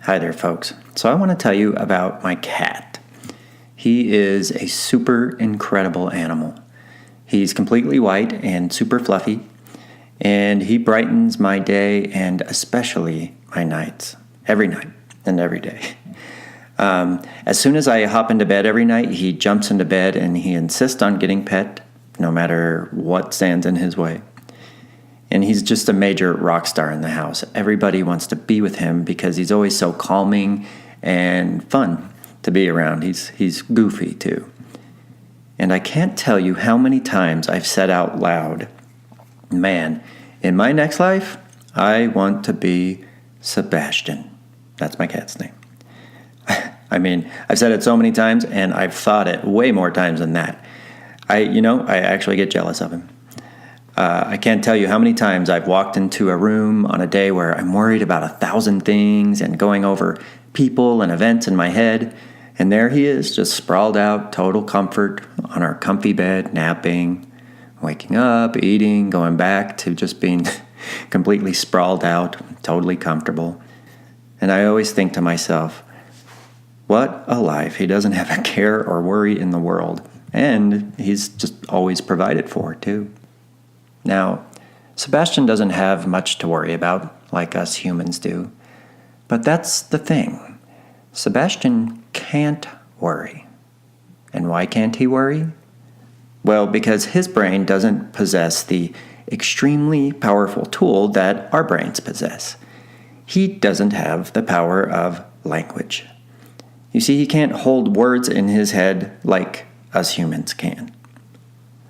Hi there, folks. So I want to tell you about my cat. He is a super incredible animal. He's completely white and super fluffy, and he brightens my day and especially my nights, every night and every day. As soon as I hop into bed every night, he jumps into bed and he insists on getting pet, no matter what stands in his way. And he's just a major rock star in the house. Everybody wants to be with him because he's always so calming and fun to be around. He's goofy too. And I can't tell you how many times I've said out loud, man, in my next life, I want to be Sebastian. That's my cat's name. I mean, I've said it so many times, and I've thought it way more times than that. I actually get jealous of him. I can't tell you how many times I've walked into a room on a day where I'm worried about 1,000 things and going over people and events in my head, and there he is, just sprawled out, total comfort, on our comfy bed, napping, waking up, eating, going back to just being completely sprawled out, totally comfortable. And I always think to myself, what a life. He doesn't have a care or worry in the world, and he's just always provided for, too. Now, Sebastian doesn't have much to worry about, like us humans do. But that's the thing. Sebastian can't worry. And why can't he worry? Well, because his brain doesn't possess the extremely powerful tool that our brains possess. He doesn't have the power of language. You see, he can't hold words in his head like us humans can.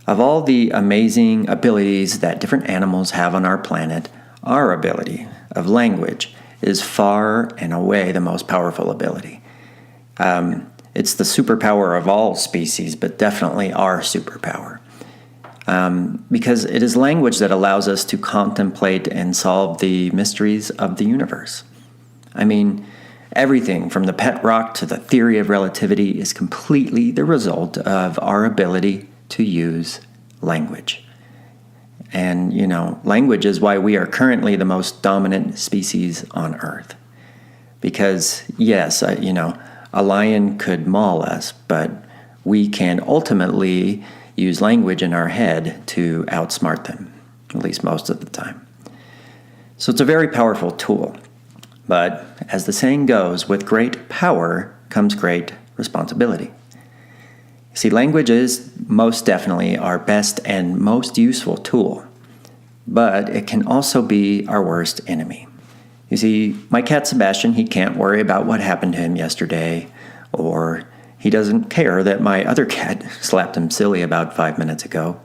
Of all the amazing abilities that different animals have on our planet, our ability of language is far and away the most powerful ability. It's the superpower of all species, but definitely our superpower. Because it is language that allows us to contemplate and solve the mysteries of the universe. I mean, everything from the pet rock to the theory of relativity is completely the result of our ability to use language. And, language is why we are currently the most dominant species on Earth. Because, yes, a lion could maul us, but we can ultimately use language in our head to outsmart them, at least most of the time. So it's a very powerful tool. But as the saying goes, with great power comes great responsibility. See, language is most definitely our best and most useful tool, but it can also be our worst enemy. You see, my cat Sebastian, he can't worry about what happened to him yesterday, or he doesn't care that my other cat slapped him silly about 5 minutes ago,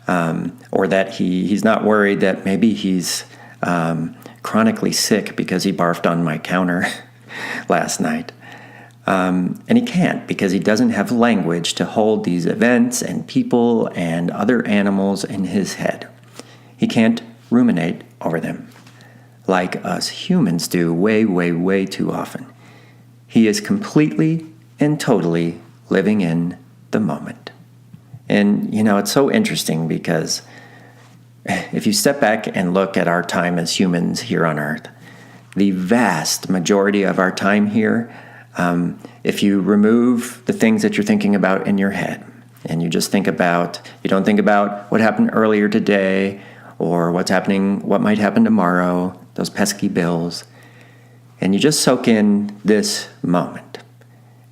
or that he's not worried that maybe he's chronically sick because he barfed on my counter last night. And he can't because he doesn't have language to hold these events and people and other animals in his head. He can't ruminate over them like us humans do way, way, way too often. He is completely and totally living in the moment. And, it's so interesting because if you step back and look at our time as humans here on Earth, the vast majority of our time here, if you remove the things that you're thinking about in your head, and you don't think about what happened earlier today, or what might happen tomorrow, those pesky bills, and you just soak in this moment.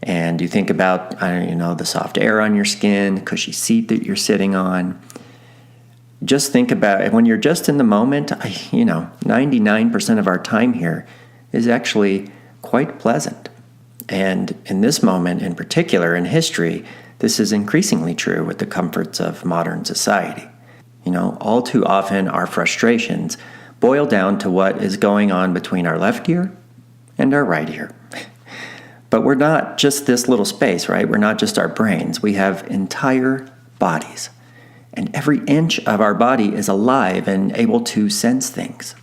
And you think about, the soft air on your skin, the cushy seat that you're sitting on. Just think about it. When you're just in the moment, 99% of our time here is actually quite pleasant. And in this moment in particular in history, this is increasingly true with the comforts of modern society. All too often our frustrations boil down to what is going on between our left ear and our right ear. But we're not just this little space, right? We're not just our brains. We have entire bodies. And every inch of our body is alive and able to sense things.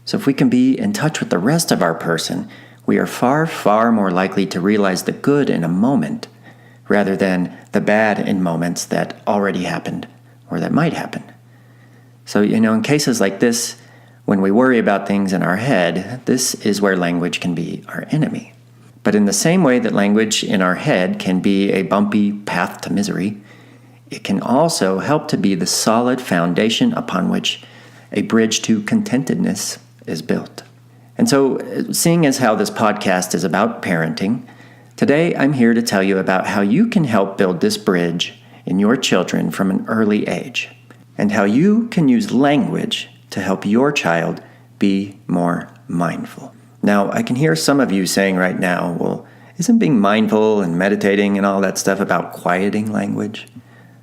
So if we can be in touch with the rest of our person, we are far, far more likely to realize the good in a moment rather than the bad in moments that already happened or that might happen. So, in cases like this, When we worry about things in our head, this is where language can be our enemy. But in the same way that language in our head can be a bumpy path to misery, it can also help to be the solid foundation upon which a bridge to contentedness is built. And so, seeing as how this podcast is about parenting, today I'm here to tell you about how you can help build this bridge in your children from an early age, and how you can use language to help your child be more mindful. Now, I can hear some of you saying right now, well, isn't being mindful and meditating and all that stuff about quieting language?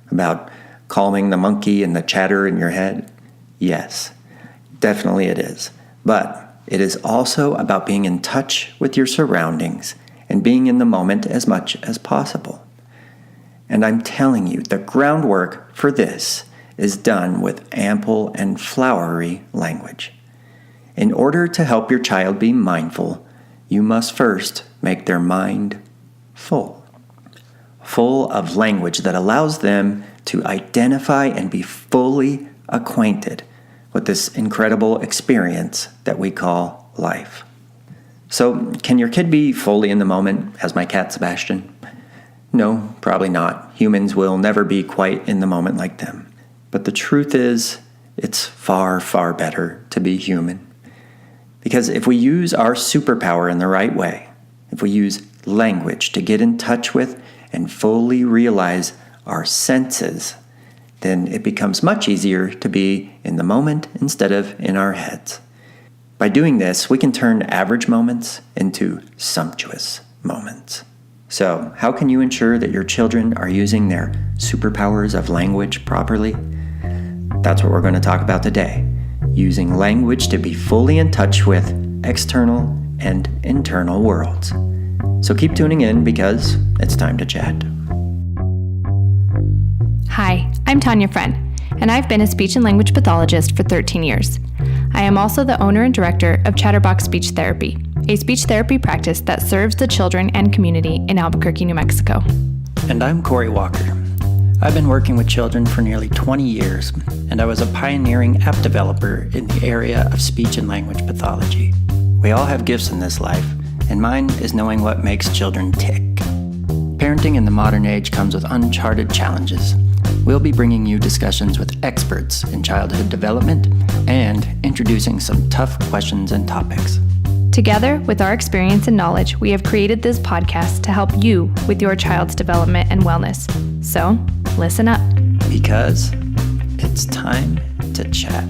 About calming the monkey and the chatter in your head? Yes, definitely it is. But it is also about being in touch with your surroundings and being in the moment as much as possible. And I'm telling you, the groundwork for this is done with ample and flowery language. In order to help your child be mindful, you must first make their mind full of language that allows them to identify and be fully acquainted with this incredible experience that we call life. So, can your kid be fully in the moment, as my cat Sebastian? No, probably not. Humans will never be quite in the moment like them. But the truth is, it's far, far better to be human. Because if we use our superpower in the right way, if we use language to get in touch with and fully realize our senses, then it becomes much easier to be in the moment instead of in our heads. By doing this, we can turn average moments into sumptuous moments. So, how can you ensure that your children are using their superpowers of language properly? That's what we're going to talk about today. Using language to be fully in touch with external and internal worlds. So keep tuning in because it's time to chat. Hi, I'm Tanya Friend, and I've been a speech and language pathologist for 13 years. I am also the owner and director of Chatterbox Speech Therapy, a speech therapy practice that serves the children and community in Albuquerque, New Mexico. And I'm Corey Walker. I've been working with children for nearly 20 years, and I was a pioneering app developer in the area of speech and language pathology. We all have gifts in this life, and mine is knowing what makes children tick. Parenting in the modern age comes with uncharted challenges. We'll be bringing you discussions with experts in childhood development and introducing some tough questions and topics. Together, with our experience and knowledge, we have created this podcast to help you with your child's development and wellness. So, listen up. Because it's time to chat.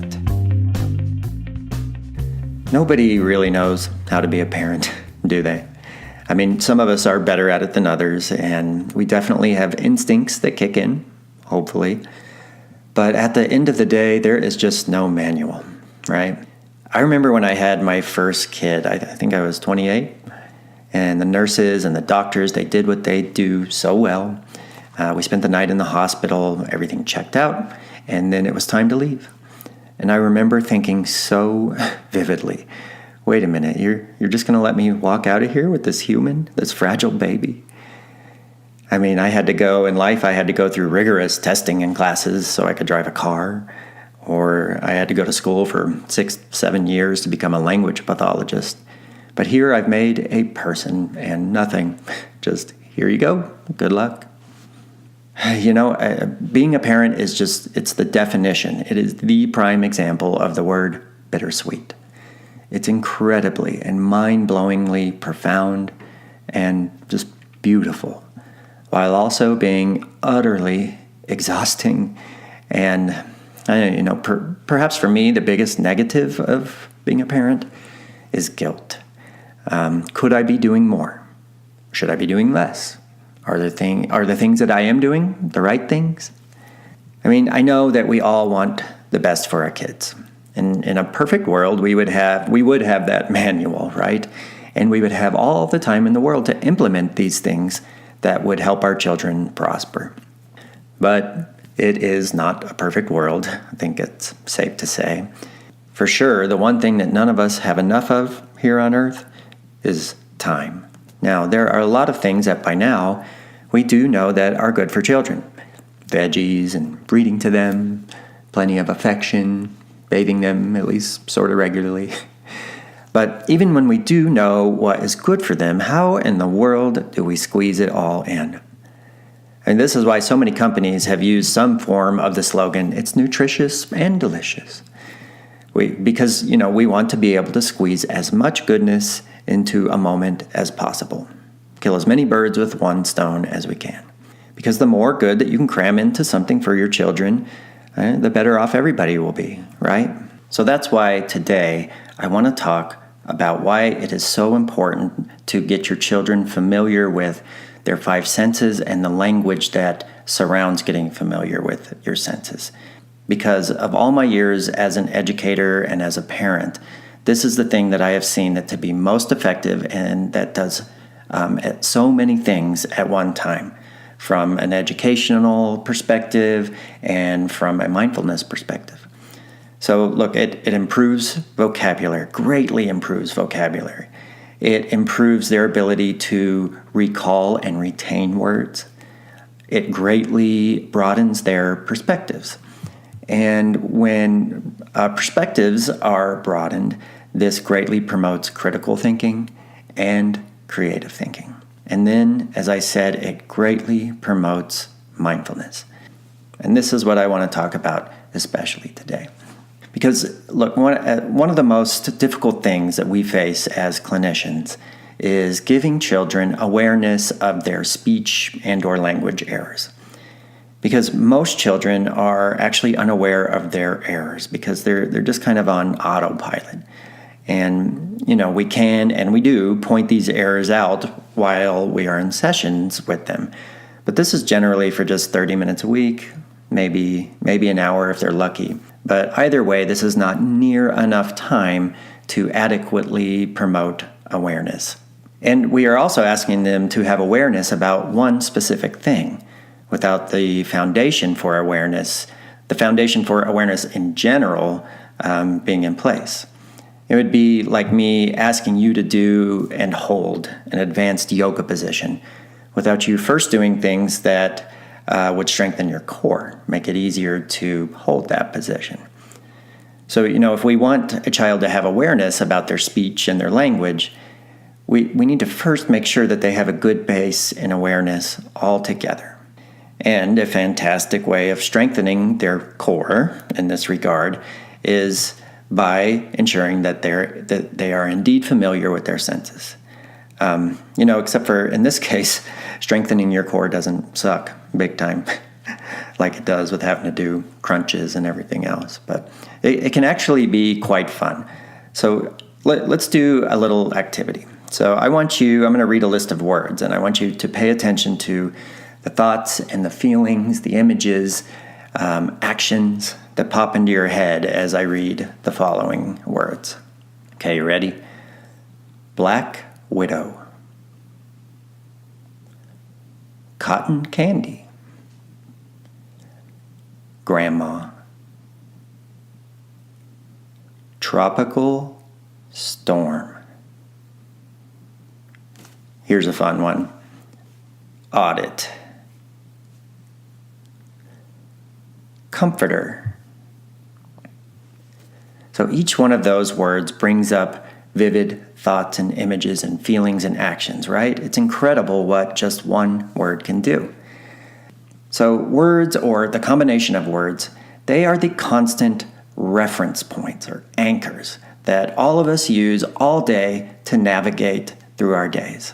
Nobody really knows how to be a parent, do they? I mean, some of us are better at it than others, and we definitely have instincts that kick in, hopefully. But at the end of the day, there is just no manual, right? I remember when I had my first kid, I think I was 28, and the nurses and the doctors, they did what they do so well. We spent the night in the hospital, everything checked out, and then it was time to leave. And I remember thinking so vividly, wait a minute, you're just going to let me walk out of here with this human, this fragile baby? I mean, I had to go through rigorous testing and classes so I could drive a car. Or I had to go to school for 6-7 years to become a language pathologist. But here I've made a person and nothing. Just, here you go. Good luck. You know, being a parent is it's the definition. It is the prime example of the word bittersweet. It's incredibly and mind-blowingly profound and just beautiful, while also being utterly exhausting and perhaps for me, the biggest negative of being a parent is guilt. Could I be doing more? Should I be doing less? Are the things that I am doing the right things? I mean, I know that we all want the best for our kids. And in a perfect world, we would have that manual, right? And we would have all the time in the world to implement these things that would help our children prosper. But it is not a perfect world, I think it's safe to say. For sure, the one thing that none of us have enough of here on earth is time. Now, there are a lot of things that by now we do know that are good for children. Veggies and reading to them, plenty of affection, bathing them at least sort of regularly. But even when we do know what is good for them, how in the world do we squeeze it all in? And this is why so many companies have used some form of the slogan, "It's nutritious and delicious." Because we want to be able to squeeze as much goodness into a moment as possible. Kill as many birds with one stone as we can. Because the more good that you can cram into something for your children, the better off everybody will be, right? So that's why today I want to talk about why it is so important to get your children familiar with their five senses and the language that surrounds getting familiar with your senses. Because of all my years as an educator and as a parent, this is the thing that I have seen that to be most effective and that does so many things at one time, from an educational perspective and from a mindfulness perspective. So look, it improves vocabulary, greatly improves vocabulary. It improves their ability to recall and retain words. It greatly broadens their perspectives. And when perspectives are broadened, this greatly promotes critical thinking and creative thinking. And then, as I said, it greatly promotes mindfulness. And this is what I want to talk about especially today. Because, look, one of the most difficult things that we face as clinicians is giving children awareness of their speech and or language errors. Because most children are actually unaware of their errors because they're just kind of on autopilot. And, we can and we do point these errors out while we are in sessions with them. But this is generally for just 30 minutes a week, maybe an hour if they're lucky. But either way, this is not near enough time to adequately promote awareness. And we are also asking them to have awareness about one specific thing without the foundation for awareness, the foundation for awareness in general being in place. It would be like me asking you to do and hold an advanced yoga position without you first doing things that would strengthen your core, make it easier to hold that position. So, if we want a child to have awareness about their speech and their language, we need to first make sure that they have a good base in awareness altogether. And a fantastic way of strengthening their core in this regard is by ensuring that they are indeed familiar with their senses. Except for, in this case, strengthening your core doesn't suck big time like it does with having to do crunches and everything else. But it can actually be quite fun. So let's do a little activity. So I'm going to read a list of words, and I want you to pay attention to the thoughts and the feelings, the images, actions that pop into your head as I read the following words. Okay, you ready? Black widow. Cotton candy. Grandma. Tropical storm. Here's a fun one. Audit. Comforter. So each one of those words brings up vivid thoughts and images and feelings and actions, right? It's incredible what just one word can do. So words, or the combination of words, they are the constant reference points or anchors that all of us use all day to navigate through our days.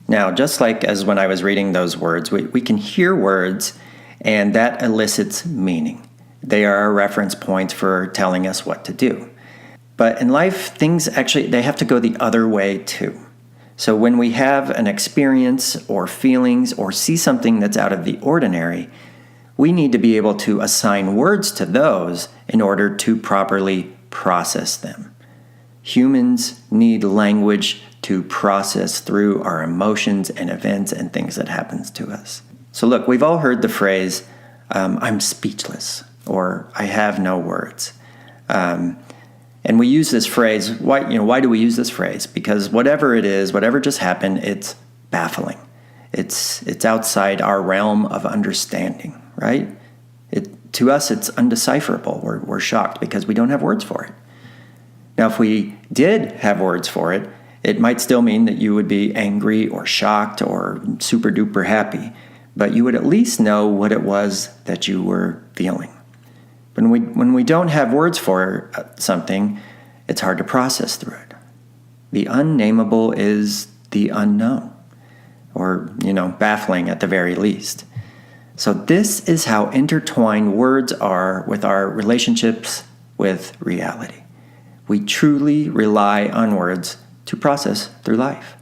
Now, just like as when I was reading those words, we can hear words and that elicits meaning. They are reference points for telling us what to do. But in life, things actually, they have to go the other way too. So when we have an experience or feelings or see something that's out of the ordinary, we need to be able to assign words to those in order to properly process them. Humans need language to process through our emotions and events and things that happens to us. So look, we've all heard the phrase, I'm speechless, or I have no words. And we use this phrase, why do we use this phrase? Because whatever it is, whatever just happened, it's baffling. It's outside our realm of understanding, right? to us, it's undecipherable. We're shocked because we don't have words for it. Now, if we did have words for it, it might still mean that you would be angry or shocked or super duper happy, but you would at least know what it was that you were feeling. When we don't have words for something, it's hard to process through it. The unnameable is the unknown, or, baffling at the very least. So this is how intertwined words are with our relationships with reality. We truly rely on words to process through life.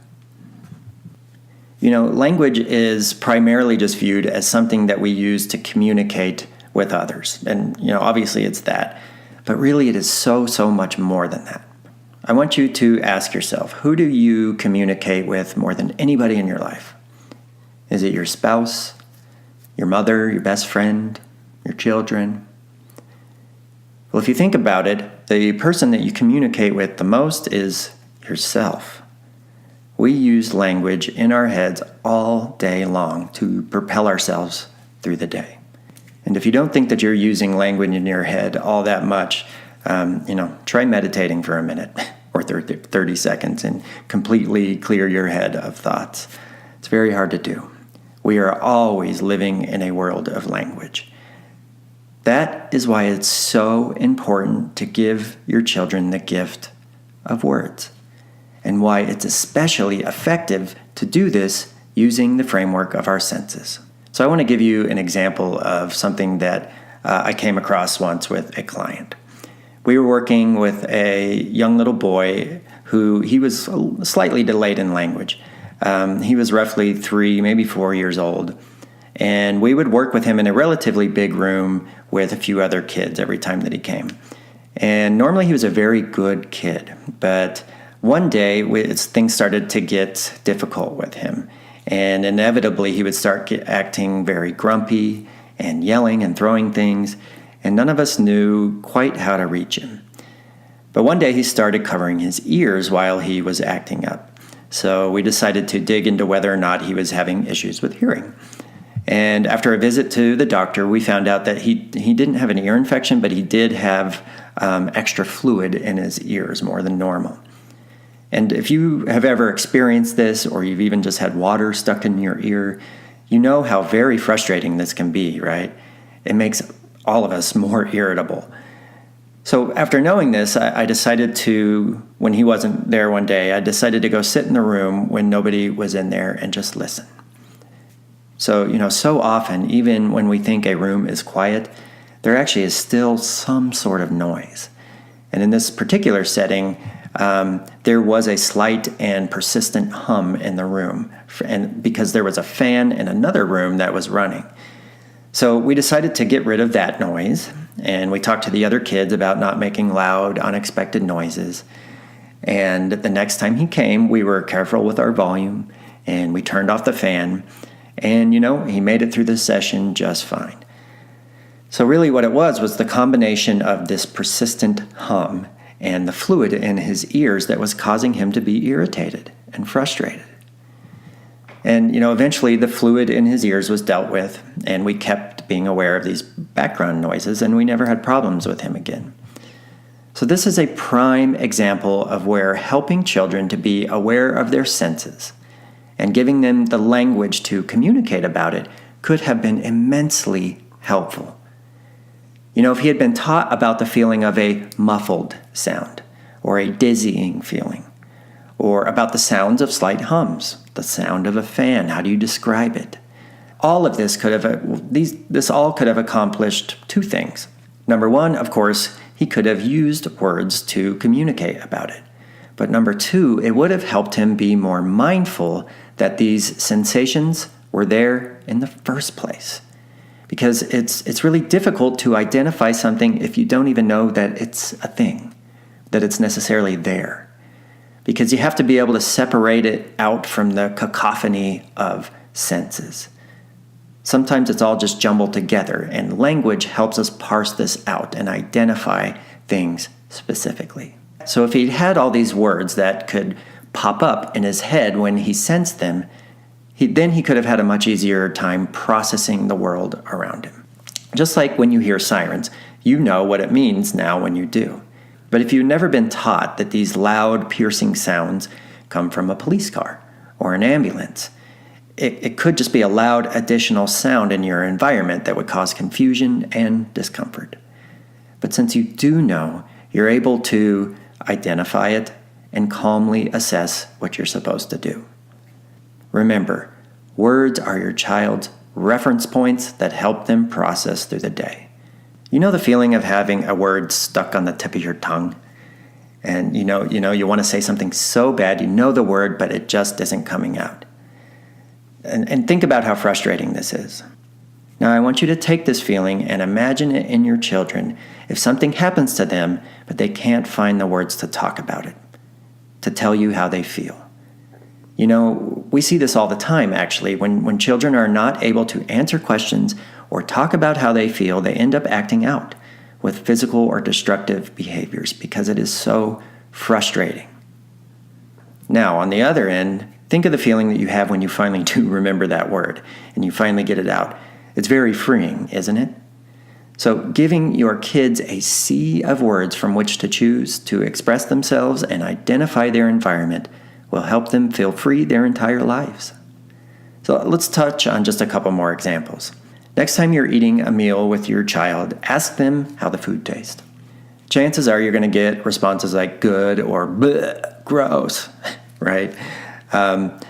Language is primarily just viewed as something that we use to communicate with others. And, obviously it's that. But really it is so much more than that. I want you to ask yourself, who do you communicate with more than anybody in your life? Is it your spouse, your mother, your best friend, your children? Well, if you think about it, the person that you communicate with the most is yourself. We use language in our heads all day long to propel ourselves through the day. And if you don't think that you're using language in your head all that much, try meditating for a minute or 30 seconds and completely clear your head of thoughts. It's very hard to do. We are always living in a world of language. That is why it's so important to give your children the gift of words, and why it's especially effective to do this using the framework of our senses. So I want to give you an example of something that I came across once with a client. We were working with a young little boy who he was slightly delayed in language. He was roughly 3, maybe 4 years old. And we would work with him in a relatively big room with a few other kids every time that he came. And normally he was a very good kid. But one day things started to get difficult with him. And inevitably he would start acting very grumpy and yelling and throwing things. And none of us knew quite how to reach him. But one day he started covering his ears while he was acting up. So we decided to dig into whether or not he was having issues with hearing. And after a visit to the doctor, we found out that he didn't have an ear infection, but he did have extra fluid in his ears, more than normal. And if you have ever experienced this, or you've even just had water stuck in your ear, you know how very frustrating this can be, right? It makes all of us more irritable. So after knowing this, I decided to, when he wasn't there one day, I decided to go sit in the room when nobody was in there and just listen. So, so often, even when we think a room is quiet, there actually is still some sort of noise. And in this particular setting, there was a slight and persistent hum in the room, and because there was a fan in another room that was running. So we decided to get rid of that noise, and we talked to the other kids about not making loud, unexpected noises. And the next time he came, we were careful with our volume, and we turned off the fan, and he made it through the session just fine. So really what it was the combination of this persistent hum and the fluid in his ears that was causing him to be irritated and frustrated. And, eventually the fluid in his ears was dealt with, and we kept being aware of these background noises, and we never had problems with him again. So this is a prime example of where helping children to be aware of their senses and giving them the language to communicate about it could have been immensely helpful. If he had been taught about the feeling of a muffled sound, or a dizzying feeling, or about the sounds of slight hums, the sound of a fan, how do you describe it? All of this this all could have accomplished two things. Number one, of course, he could have used words to communicate about it. But number two, it would have helped him be more mindful that these sensations were there in the first place. Because it's really difficult to identify something if you don't even know that it's a thing, that it's necessarily there. Because you have to be able to separate it out from the cacophony of senses. Sometimes it's all just jumbled together, and language helps us parse this out and identify things specifically. So if he'd had all these words that could pop up in his head when he sensed them, then he could have had a much easier time processing the world around him. Just like when you hear sirens, you know what it means now when you do. But if you've never been taught that these loud, piercing sounds come from a police car or an ambulance, it could just be a loud additional sound in your environment that would cause confusion and discomfort. But since you do know, you're able to identify it and calmly assess what you're supposed to do. Remember, words are your child's reference points that help them process through the day. You know the feeling of having a word stuck on the tip of your tongue? And you want to say something so bad, you know the word, but it just isn't coming out. And think about how frustrating this is. Now I want you to take this feeling and imagine it in your children if something happens to them, but they can't find the words to talk about it, to tell you how they feel. We see this all the time, actually. When children are not able to answer questions or talk about how they feel, they end up acting out with physical or destructive behaviors because it is so frustrating. Now, on the other end, think of the feeling that you have when you finally do remember that word and you finally get it out. It's very freeing, isn't it? So giving your kids a sea of words from which to choose to express themselves and identify their environment will help them feel free their entire lives. So let's touch on just a couple more examples. Next time you're eating a meal with your child, ask them how the food tastes. Chances are you're going to get responses like good or bleh, gross, right? But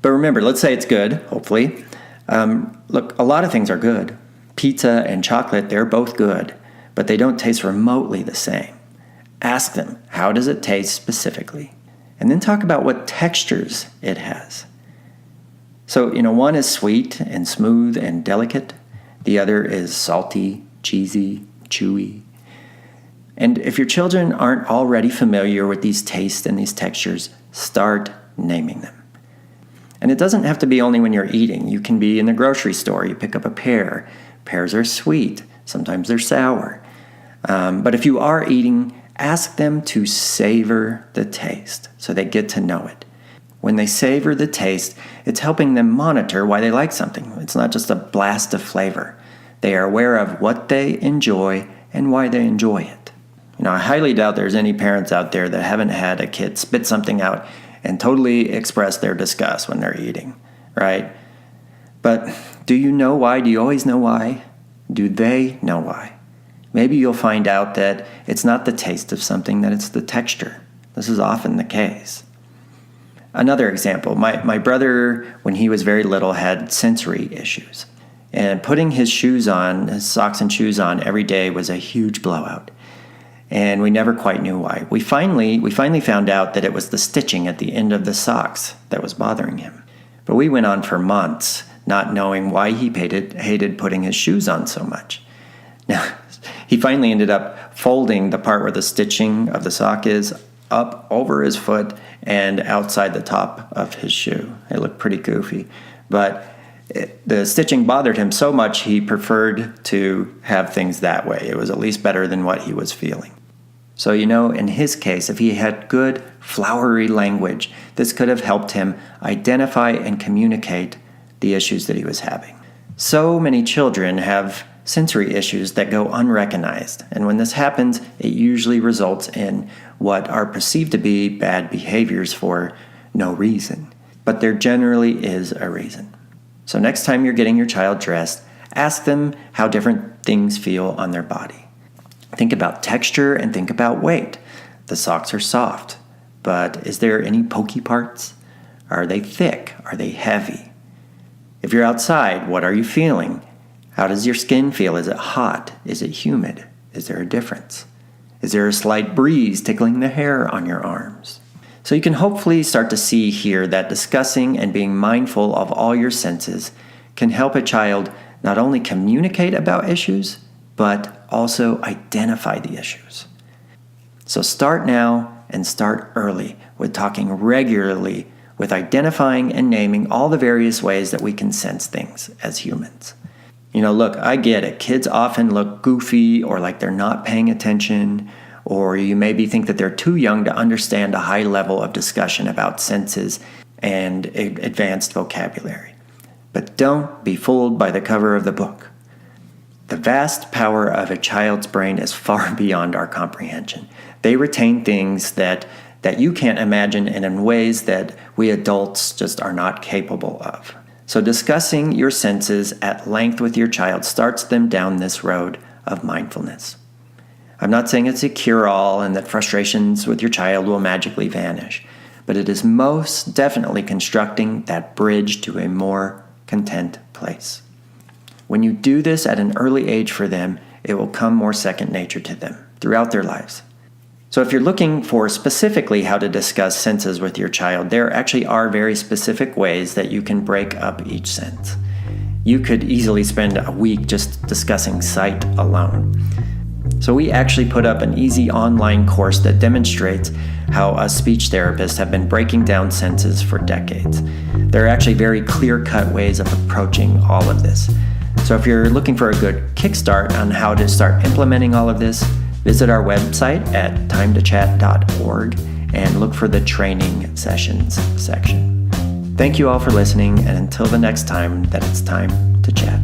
remember, let's say it's good, hopefully. Look, a lot of things are good. Pizza and chocolate, they're both good, but they don't taste remotely the same. Ask them, how does it taste specifically? And then talk about what textures it has. So, one is sweet and smooth and delicate. The other is salty, cheesy, chewy. And if your children aren't already familiar with these tastes and these textures, start naming them. And it doesn't have to be only when you're eating. You can be in the grocery store. You pick up a pear. Pears are sweet. Sometimes they're sour. But if you are eating, ask them to savor the taste so they get to know it. When they savor the taste, it's helping them monitor why they like something. It's not just a blast of flavor. They are aware of what they enjoy and why they enjoy it. I highly doubt there's any parents out there that haven't had a kid spit something out and totally express their disgust when they're eating, right? But do you know why? Do you always know why? Do they know why? Maybe you'll find out that it's not the taste of something, that it's the texture. This is often the case. Another example, my brother, when he was very little, had sensory issues. And putting his socks and shoes on every day was a huge blowout. And we never quite knew why. We finally found out that it was the stitching at the end of the socks that was bothering him. But we went on for months not knowing why he hated putting his shoes on so much. Now, he finally ended up folding the part where the stitching of the sock is up over his foot and outside the top of his shoe. It looked pretty goofy. But the stitching bothered him so much he preferred to have things that way. It was at least better than what he was feeling. So, in his case, if he had good, flowery language, this could have helped him identify and communicate the issues that he was having. So many children have sensory issues that go unrecognized, and when this happens, it usually results in what are perceived to be bad behaviors for no reason. But there generally is a reason. So next time you're getting your child dressed, ask them how different things feel on their body. Think about texture and think about weight. The socks are soft, but is there any pokey parts? Are they thick? Are they heavy? If you're outside, what are you feeling? How does your skin feel? Is it hot? Is it humid? Is there a difference? Is there a slight breeze tickling the hair on your arms? So you can hopefully start to see here that discussing and being mindful of all your senses can help a child not only communicate about issues, but also identify the issues. So start now and start early with talking regularly, with identifying and naming all the various ways that we can sense things as humans. Look, I get it. Kids often look goofy or like they're not paying attention, or you maybe think that they're too young to understand a high level of discussion about senses and advanced vocabulary. But don't be fooled by the cover of the book. The vast power of a child's brain is far beyond our comprehension. They retain things that you can't imagine and in ways that we adults just are not capable of. So discussing your senses at length with your child starts them down this road of mindfulness. I'm not saying it's a cure-all and that frustrations with your child will magically vanish, but it is most definitely constructing that bridge to a more content place. When you do this at an early age for them, it will come more second nature to them throughout their lives. So if you're looking for specifically how to discuss senses with your child, there actually are very specific ways that you can break up each sense. You could easily spend a week just discussing sight alone. So we actually put up an easy online course that demonstrates how us speech therapists have been breaking down senses for decades. There are actually very clear-cut ways of approaching all of this. So if you're looking for a good kickstart on how to start implementing all of this, visit our website at timetochat.org and look for the training sessions section. Thank you all for listening, and until the next time that it's time to chat.